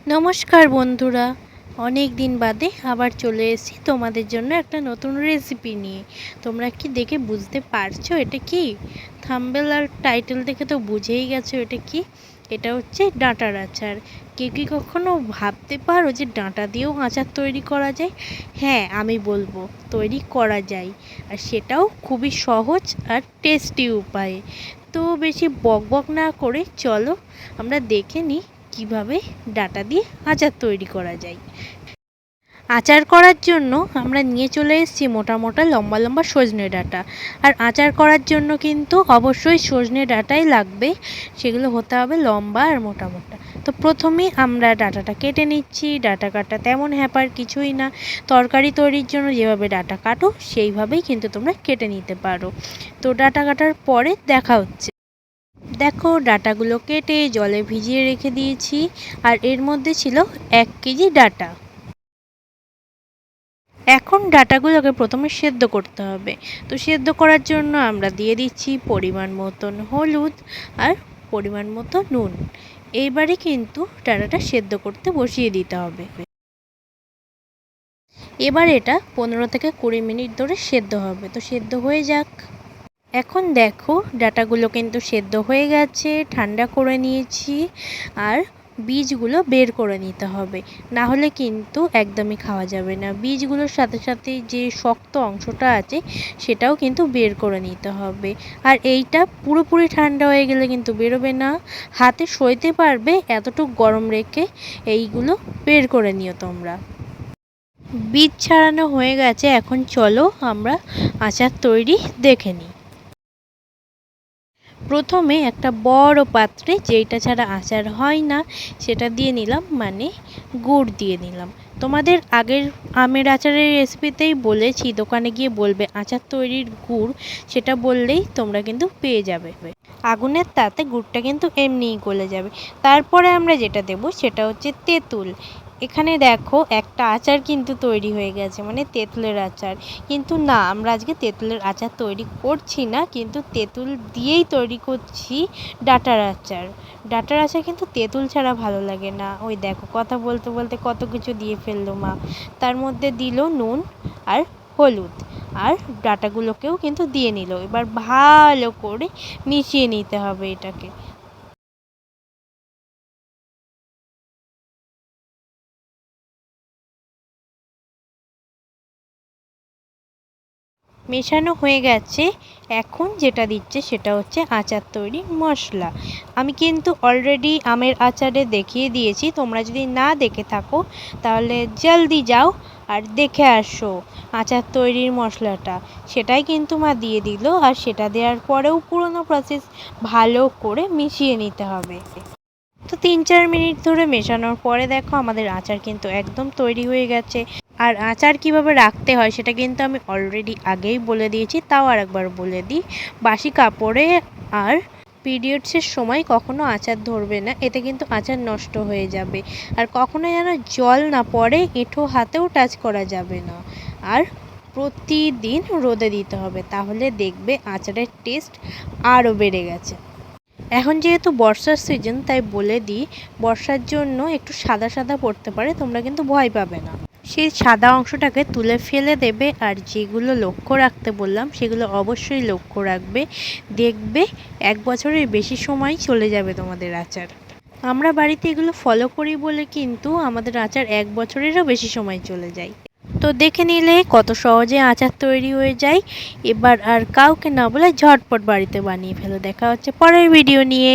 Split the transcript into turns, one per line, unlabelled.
নমস্কার বন্ধুরা, অনেক দিন বাদে আবার চলে এসেছি তোমাদের জন্য একটা নতুন রেসিপি নিয়ে। তোমরা কি দেখে বুঝতে পারছো এটা কি? থাম্বনেল আর টাইটেল দেখে তো বুঝেই গেছো এটা কি। এটা হচ্ছে ডাঁটার আচার। কেউ কি কখনো ভাবতে পারো যে ডাঁটা দিয়েও আচার তৈরি করা যায়? হ্যাঁ, আমি বলবো তৈরি করা যায়, আর সেটাও খুবই সহজ আর টেস্টি উপায়ে। তো বেশি বকবক না করে চলো আমরা দেখে নিই কিভাবে ডাঁটা দিয়ে আচার তৈরি করা যায়। আচার করার জন্য আমরা নিয়ে চলে এসেছি মোটা মোটা লম্বা লম্বা সজনে ডাঁটা। আর আচার করার জন্য কিন্তু অবশ্যই সজনে ডাঁটাই লাগবে, সেগুলো হতে হবে লম্বা আর মোটা মোটা। তো প্রথমেই আমরা ডাঁটাটা কেটে নিচ্ছি। ডাঁটা কাটা তেমন হ্যাপার কিছুই না, তরকারি তৈরির জন্য যেভাবে ডাঁটা কাটো সেইভাবেই কিন্তু তোমরা কেটে নিতে পারো। তো ডাঁটা কাটার পরে দেখা হচ্ছে। দেখো, ডাঁটাগুলো কেটে জলে ভিজিয়ে রেখে দিয়েছি, আর এর মধ্যে ছিল 1 কেজি ডাঁটা। এখন ডাঁটাগুলোকে প্রথমে সেদ্ধ করতে হবে। তো সেদ্ধ করার জন্য আমরা দিয়ে দিচ্ছি পরিমাণ মতন হলুদ আর পরিমাণ মতো নুন। এইবারে কিন্তু ডাঁটাটা সেদ্ধ করতে বসিয়ে দিতে হবে। এবার এটা 15 থেকে 20 মিনিট ধরে সেদ্ধ হবে। তো সেদ্ধ হয়ে যাক। এখন দেখো, ডাঁটাগুলো কিন্তু সেদ্ধ হয়ে গেছে, ঠান্ডা করে নিয়েছি। আর বীজগুলো বের করে নিতে হবে, না হলে কিন্তু একদমই খাওয়া যাবে না। বীজগুলোর সাথে সাথে যে শক্ত অংশটা আছে সেটাও কিন্তু বের করে নিতে হবে। আর এইটা পুরোপুরি ঠান্ডা হয়ে গেলে কিন্তু বেরোবে না। হাতে সইতে পারবে এতটুকু গরম রেখে এইগুলো বের করে নিও তোমরা। বীজ ছাড়ানো হয়ে গেছে, এখন চলো আমরা আচার তৈরি দেখে নিই। প্রথমে একটা বড় পাত্রে, যেইটা ছাড়া আচার হয় না, সেটা দিয়ে নিলাম, মানে গুড় দিয়ে নিলাম। তোমাদের আগের আমের আচারের রেসিপিতেই বলেছি, দোকানে গিয়ে বলবে আচার তৈরির গুড়, সেটা বললেই তোমরা কিন্তু পেয়ে যাবে। আগুনের তাতে গুড়টা কিন্তু এমনিই গলে যাবে। তারপরে আমরা যেটা দেব সেটা হচ্ছে তেঁতুল। এখানে দেখো একটা আচার কিন্তু তৈরি হয়ে গেছে, মানে তেঁতুলের আচার। কিন্তু না, আমরা আজকে তেঁতুলের আচার তৈরি করছি না, কিন্তু তেঁতুল দিয়েই তৈরি করছি ডাঁটার আচার। ডাঁটার আচার কিন্তু তেঁতুল ছাড়া ভালো লাগে না। ওই দেখো, কথা বলতে বলতে কত কিছু দিয়ে ফেললো মা। তার মধ্যে দিল নুন আর হলুদ, আর ডাঁটাগুলোকেও কিন্তু দিয়ে নিল। এবার ভালো করে মিশিয়ে নিতে হবে এটাকে। মেশানো হয়ে গেছে। এখন যেটা দিচ্ছে সেটা হচ্ছে আচার তৈরির মশলা। আমি কিন্তু অলরেডি আমের আচারে দেখিয়ে দিয়েছি, তোমরা যদি না দেখে থাকো তাহলে জলদি যাও আর দেখে আসো আচার তৈরির মশলাটা। সেটাই কিন্তু মা দিয়ে দিল, আর সেটা দেওয়ার পরেও পুরোনো প্রসেস, ভালো করে মিশিয়ে নিতে হবে। তো 3-4 মিনিট ধরে মেশানোর পরে দেখো আমাদের আচার কিন্তু একদম তৈরি হয়ে গেছে। আর আচার কিভাবে রাখতে হয় সেটা কিন্তু আমি অলরেডি আগেই বলে দিয়েছি, তাও আরেকবার বলে দিই। বাসি কাপড়ে আর পিরিয়ডসের সময় কখনো আচার ধরবে না, এতে কিন্তু আচার নষ্ট হয়ে যাবে। আর কখনো যেন জল না পড়ে, এঁঠো হাতেও টাচ করা যাবে না। আর প্রতিদিন রোদে দিতে হবে, তাহলে দেখবে আচারের টেস্ট আরও বেড়ে গেছে। এখন যেহেতু বর্ষার সিজন, তাই বলে দিই, বর্ষার জন্য একটু সাদা সাদা পড়তে পারে, তোমরা কিন্তু ভয় পাবে না। সেই সাদা অংশটাকে তুলে ফেলে দেবে, আর যেগুলো লক্ষ্য রাখতে বললাম সেগুলো অবশ্যই লক্ষ্য রাখবে। দেখবে 1 বছরের বেশি সময় চলে যাবে তোমাদের আচার। আমরা বাড়িতে এগুলো ফলো করি বলে কিন্তু আমাদের আচার 1 বছরেরও বেশি সময় চলে যায়। তো দেখে নিলে কত সহজে আচার তৈরি হয়ে যায়। এবার আর কাউকে না বলে ঝটপট বাড়িতে বানিয়ে ফেলো। দেখা হচ্ছে পরের ভিডিও নিয়ে।